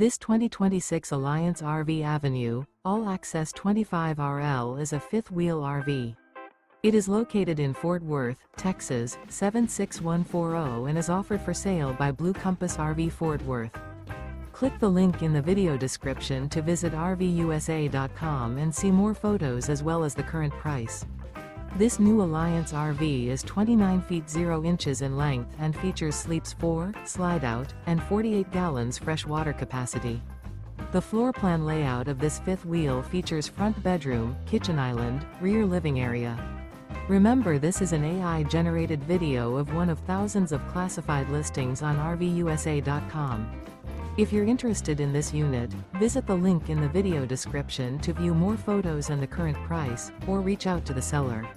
This 2026 Alliance RV Avenue, all-access 25RL is a fifth-wheel RV. It is located in Fort Worth, Texas, 76140 and is offered for sale by Blue Compass RV Fort Worth. Click the link in the video description to visit RVUSA.com and see more photos as well as the current price. This new Alliance RV is 29 feet 0 inches in length and features sleeps 4, Slideout, and 48 gallons fresh water capacity. The floor plan layout of this fifth wheel features front bedroom, kitchen island, rear living area. Remember, this is an AI-generated video of one of thousands of classified listings on RVUSA.com. If you're interested in this unit, visit the link in the video description to view more photos and the current price, or reach out to the seller.